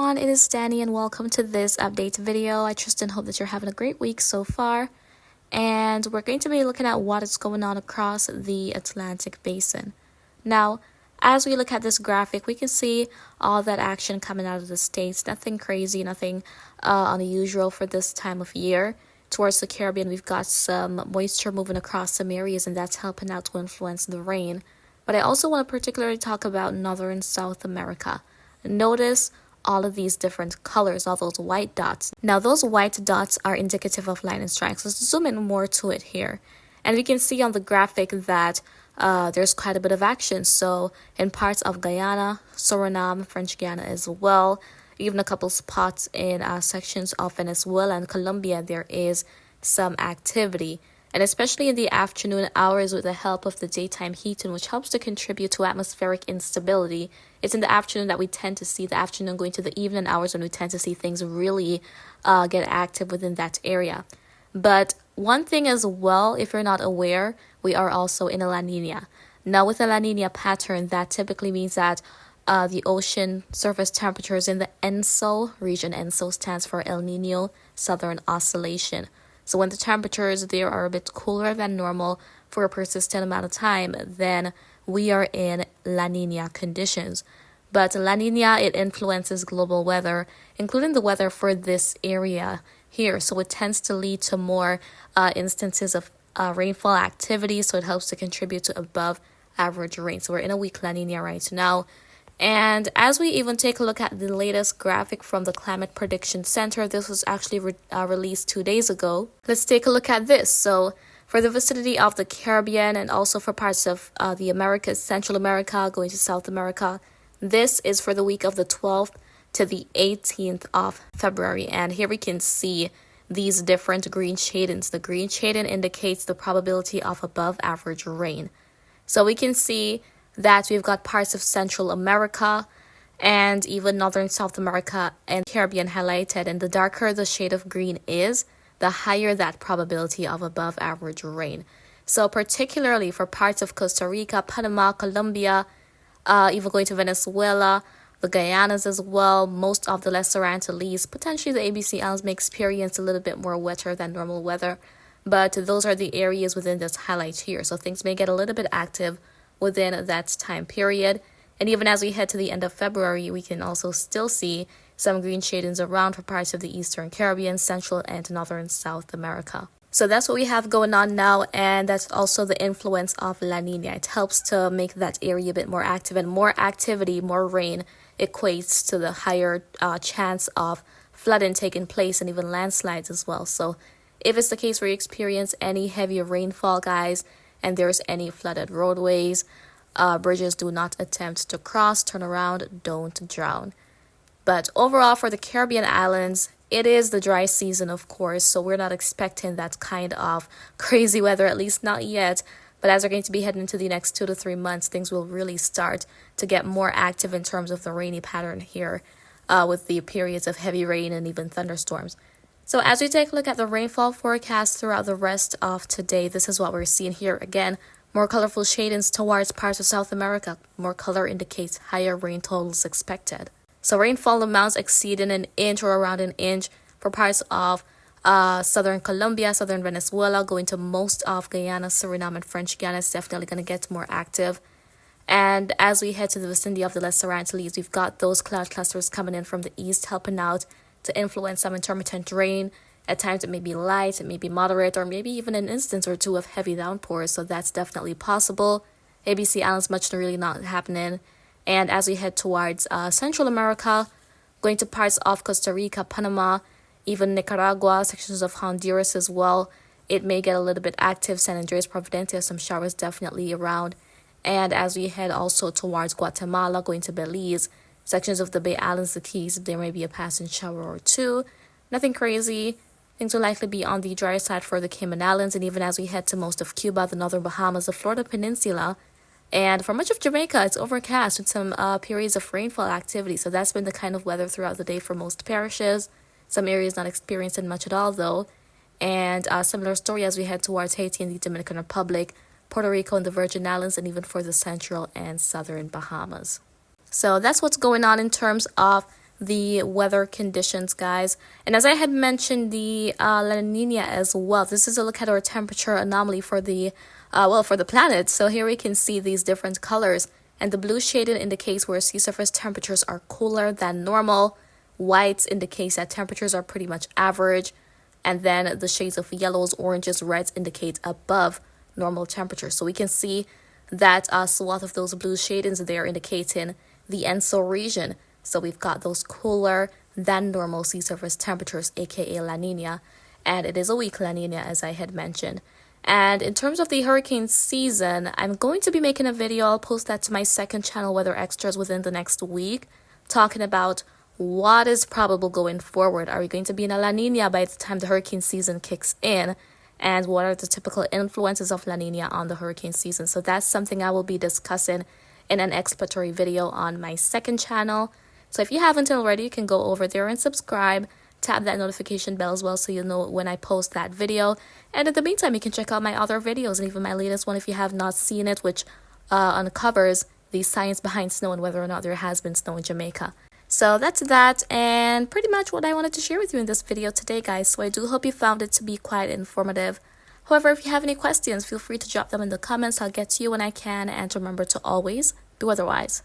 everyone, it is Dani'i and welcome to this update video. I trust and hope that you're having a great week so far. And we're going to be looking at what is going on across the Atlantic Basin. Now, as we look at this graphic, we can see all that action coming out of the States. Nothing crazy, nothing unusual for this time of year. Towards the Caribbean, we've got some moisture moving across some areas, and that's helping out to influence the rain. But I also want to particularly talk about Northern South America. Notice all of these different colors, all those white dots. Now, those white dots are indicative of lightning strikes. Let's zoom in more to it here. And we can see on the graphic that there's quite a bit of action. So in parts of Guyana, Suriname, French Guiana as well, even a couple spots in sections of Venezuela and Colombia, there is some activity. And especially in the afternoon hours with the help of the daytime heating, which helps to contribute to atmospheric instability. It's in the afternoon that we tend to see the afternoon going to the evening hours when we tend to see things really get active within that area. But one thing as well, if you're not aware, we are also in a La Nina. Now with a La Nina pattern, that typically means that the ocean surface temperatures in the ENSO region, ENSO stands for El Nino Southern Oscillation. So when the temperatures there are a bit cooler than normal for a persistent amount of time, then we are in La Nina conditions. But La Nina, it influences global weather, including the weather for this area here. So it tends to lead to more instances of rainfall activity. So it helps to contribute to above average rain. So we're in a weak La Nina right now. And as we even take a look at the latest graphic from the Climate Prediction Center, this was actually released 2 days ago. Let's take a look at this. So for the vicinity of the Caribbean and also for parts of the Americas, Central America, going to South America, this is for the week of the 12th to the 18th of February. And here we can see these different green shadings. The green shading indicates the probability of above average rain. So we can see that we've got parts of Central America and even Northern South America and Caribbean highlighted. And the darker the shade of green is, the higher that probability of above average rain. So particularly for parts of Costa Rica, Panama, Colombia, even going to Venezuela, the Guyanas as well, most of the Lesser Antilles, potentially the ABC Islands may experience a little bit more wetter than normal weather. But those are the areas within this highlight here. So things may get a little bit active within that time period. And even as we head to the end of February, we can also still see some green shadings around for parts of the Eastern Caribbean, Central and Northern South America. So that's what we have going on now, and that's also the influence of La Nina. It helps to make that area a bit more active, and more activity, more rain equates to the higher chance of flooding taking place and even landslides as well. So if it's the case where you experience any heavy rainfall, guys, and there's any flooded roadways, bridges, do not attempt to cross, turn around, don't drown. But overall, for the Caribbean islands, it is the dry season, of course, so we're not expecting that kind of crazy weather, at least not yet. But as we're going to be heading into the next 2 to 3 months, things will really start to get more active in terms of the rainy pattern here, with the periods of heavy rain and even thunderstorms. So as we take a look at the rainfall forecast throughout the rest of today, this is what we're seeing here. Again, more colorful shadings towards parts of South America. More color indicates higher rain totals expected. So rainfall amounts exceeding an inch or around an inch for parts of southern Colombia, southern Venezuela, going to most of Guyana, Suriname, and French Guiana is definitely going to get more active. And as we head to the vicinity of the Lesser Antilles, we've got those cloud clusters coming in from the east, helping out to influence some intermittent rain. At times it may be light, it may be moderate, or maybe even an instance or two of heavy downpours. So that's definitely possible. ABC Islands, much really not happening. And as we head towards Central America, going to parts of Costa Rica, Panama, even Nicaragua, sections of Honduras as well, it may get a little bit active. San Andres, Providencia, some showers definitely around. And as we head also towards Guatemala, going to Belize, sections of the Bay Islands, the Keys, there may be a passing shower or two. Nothing crazy. Things will likely be on the dry side for the Cayman Islands. And even as we head to most of Cuba, the Northern Bahamas, the Florida Peninsula, and for much of Jamaica, it's overcast with some periods of rainfall activity. So that's been the kind of weather throughout the day for most parishes. Some areas not experiencing much at all, though. And a similar story as we head towards Haiti and the Dominican Republic, Puerto Rico and the Virgin Islands, and even for the Central and Southern Bahamas. So that's what's going on in terms of the weather conditions, guys. And as I had mentioned, the La Niña as well. This is a look at our temperature anomaly for the for the planet. So here we can see these different colors, and the blue shading indicates where sea surface temperatures are cooler than normal. Whites indicates that temperatures are pretty much average, and then the shades of yellows, oranges, reds indicate above normal temperature. So we can see that a swath of those blue shadings there indicating the ENSO region. So we've got those cooler than normal sea surface temperatures, aka La Nina, and it is a weak La Nina, as I had mentioned. And in terms of the hurricane season, I'm going to be making a video. I'll post that to my second channel, Weather Extras, within the next week, talking about what is probable going forward. Are we going to be in a La Nina by the time the hurricane season kicks in? And what are the typical influences of La Nina on the hurricane season? So that's something I will be discussing in an exploratory video on my second channel. So if you haven't already, you can go over there and subscribe. Tap that notification bell as well so you'll know when I post that video. And in the meantime, you can check out my other videos and even my latest one if you have not seen it, which uncovers the science behind snow and whether or not there has been snow in Jamaica. So that's that, and pretty much what I wanted to share with you in this video today, guys. So I do hope you found it to be quite informative. However, if you have any questions, feel free to drop them in the comments. I'll get to you when I can, and remember to always be weatherwise.